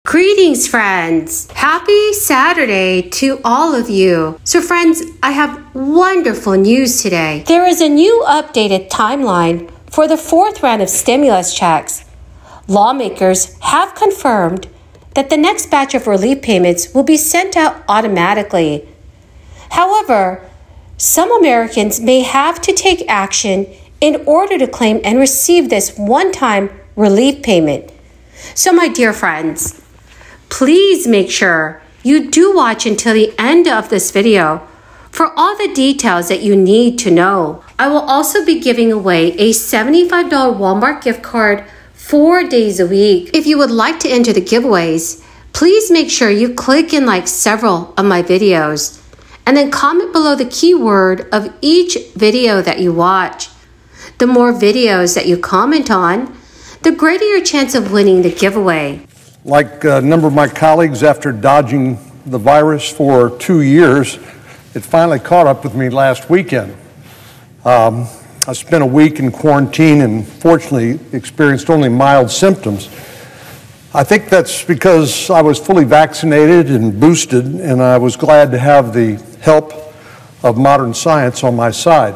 Greetings, friends. Happy Saturday to all of you. So, friends, I have wonderful news today. There is a new updated timeline for the fourth round of stimulus checks. Lawmakers have confirmed that the next batch of relief payments will be sent out automatically. However, some Americans may have to take action in order to claim and receive this one-time relief payment. So, my dear friends, please make sure you do watch until the end of this video for all the details that you need to know. I will also be giving away a $75 Walmart gift card 4 days a week. If you would like to enter the giveaways, please make sure you click and like several of my videos and then comment below the keyword of each video that you watch. The more videos that you comment on, the greater your chance of winning the giveaway. Like a number of my colleagues, after dodging the virus for 2 years, it finally caught up with me last weekend. I spent a week in quarantine and fortunately experienced only mild symptoms. I think that's because I was fully vaccinated and boosted, and I was glad to have the help of modern science on my side.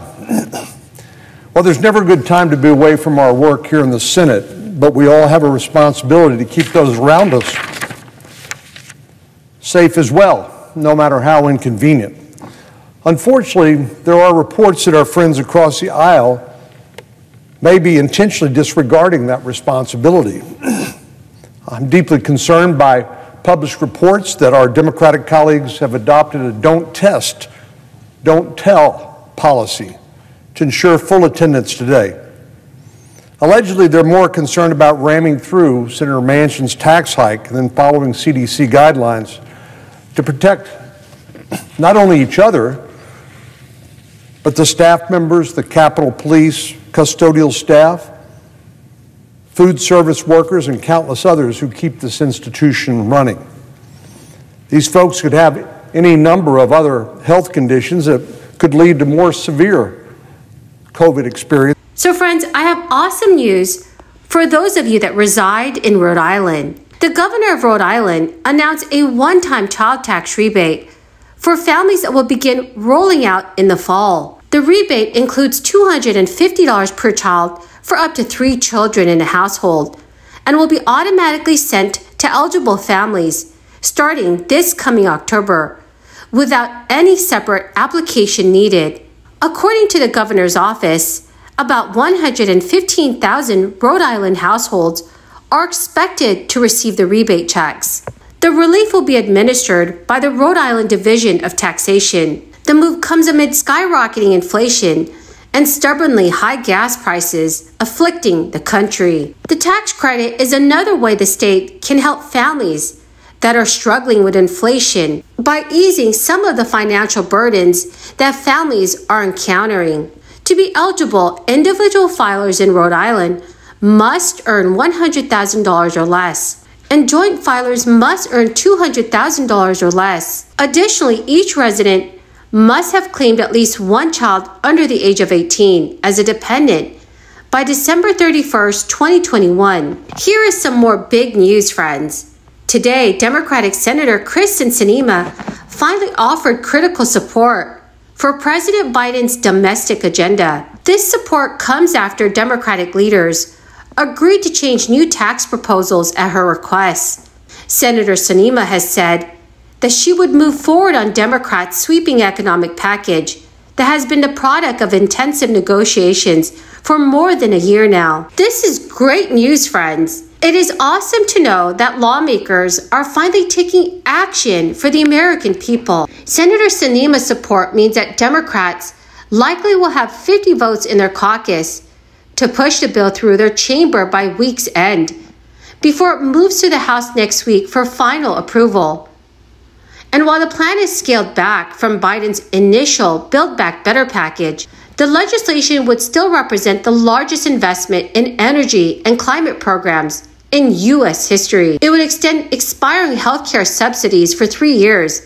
Well, there's never a good time to be away from our work here in the Senate, but we all have a responsibility to keep those around us safe as well, no matter how inconvenient. Unfortunately, there are reports that our friends across the aisle may be intentionally disregarding that responsibility. I'm deeply concerned by published reports that our Democratic colleagues have adopted a don't test, don't tell policy to ensure full attendance today. Allegedly, they're more concerned about ramming through Senator Manchin's tax hike than following CDC guidelines to protect not only each other, but the staff members, the Capitol Police, custodial staff, food service workers, and countless others who keep this institution running. These folks could have any number of other health conditions that could lead to more severe COVID experience. So, friends, I have awesome news for those of you that reside in Rhode Island. The governor of Rhode Island announced a one-time child tax rebate for families that will begin rolling out in the fall. The rebate includes $250 per child for up to 3 children in a household and will be automatically sent to eligible families starting this coming October without any separate application needed. According to the governor's office, about 115,000 Rhode Island households are expected to receive the rebate checks. The relief will be administered by the Rhode Island Division of Taxation. The move comes amid skyrocketing inflation and stubbornly high gas prices afflicting the country. The tax credit is another way the state can help families that are struggling with inflation by easing some of the financial burdens that families are encountering. To be eligible, individual filers in Rhode Island must earn $100,000 or less, and joint filers must earn $200,000 or less. Additionally, each resident must have claimed at least one child under the age of 18 as a dependent by December 31st, 2021. Here is some more big news, friends. Today, Democratic Senator Kyrsten Sinema finally offered critical support for President Biden's domestic agenda. This support comes after Democratic leaders agreed to change new tax proposals at her request. Senator Sinema has said that she would move forward on Democrats' sweeping economic package that has been the product of intensive negotiations for more than a year now. This is great news, friends. It is awesome to know that lawmakers are finally taking action for the American people. Senator Sinema's support means that Democrats likely will have 50 votes in their caucus to push the bill through their chamber by week's end, before it moves to the House next week for final approval. And while the plan is scaled back from Biden's initial Build Back Better package, the legislation would still represent the largest investment in energy and climate programs in U.S. history. It would extend expiring healthcare subsidies for 3 years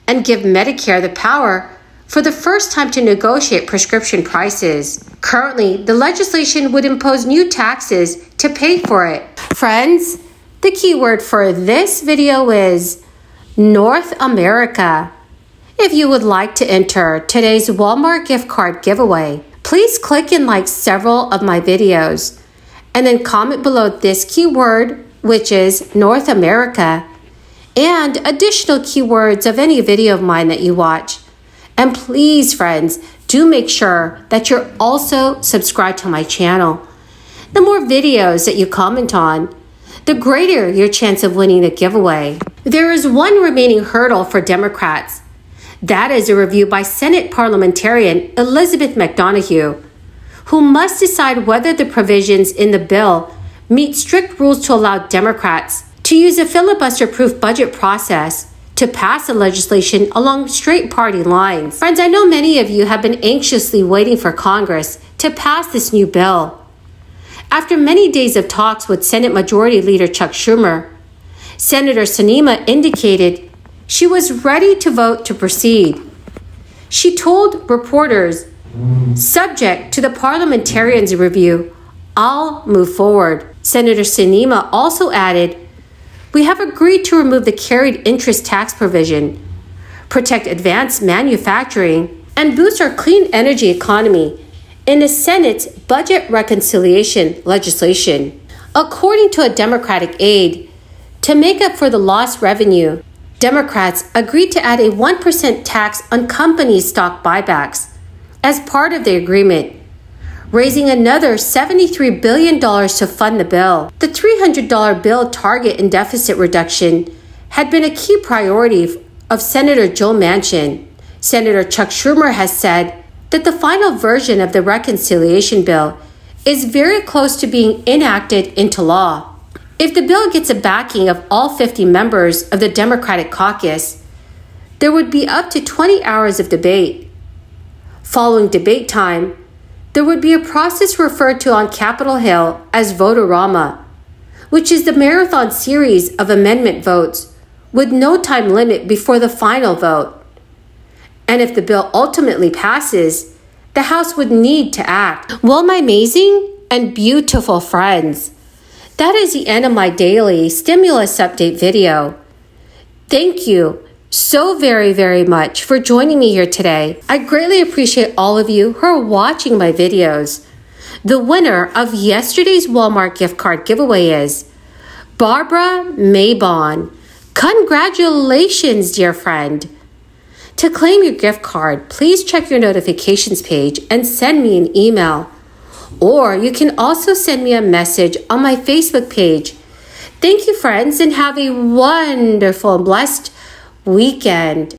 and give Medicare the power for the first time to negotiate prescription prices. Currently, the legislation would impose new taxes to pay for it. Friends, The keyword for this video is North America. If you would like to enter today's Walmart gift card giveaway, please click and like several of my videos and then comment below this keyword, which is North America, and additional keywords of any video of mine that you watch. And please, friends, do make sure that you're also subscribed to my channel. The more videos that you comment on, the greater your chance of winning the giveaway. There is one remaining hurdle for Democrats. That is a review by Senate parliamentarian Elizabeth McDonough, who must decide whether the provisions in the bill meet strict rules to allow Democrats to use a filibuster-proof budget process to pass the legislation along straight party lines. Friends, I know many of you have been anxiously waiting for Congress to pass this new bill. After many days of talks with Senate Majority Leader Chuck Schumer, Senator Sinema indicated she was ready to vote to proceed. She told reporters, subject to the parliamentarians' review, I'll move forward. Senator Sinema also added, we have agreed to remove the carried interest tax provision, protect advanced manufacturing, and boost our clean energy economy in the Senate's budget reconciliation legislation. According to a Democratic aide, to make up for the lost revenue, Democrats agreed to add a 1% tax on company stock buybacks as part of the agreement, raising another $73 billion to fund the bill. The $300 bill target in deficit reduction had been a key priority of Senator Joe Manchin. Senator Chuck Schumer has said that the final version of the reconciliation bill is very close to being enacted into law. If the bill gets a backing of all 50 members of the Democratic caucus, there would be up to 20 hours of debate. Following debate time, there would be a process referred to on Capitol Hill as Vote-A-Rama, which is the marathon series of amendment votes with no time limit before the final vote. And if the bill ultimately passes, the House would need to act. Well, my amazing and beautiful friends, that is the end of my daily stimulus update video. Thank you so very, very much for joining me here today. I greatly appreciate all of you who are watching my videos. The winner of yesterday's Walmart gift card giveaway is Barbara Maybon. Congratulations, dear friend. To claim your gift card, please check your notifications page and send me an email. Or you can also send me a message on my Facebook page. Thank you, friends, and have a wonderful and blessed weekend.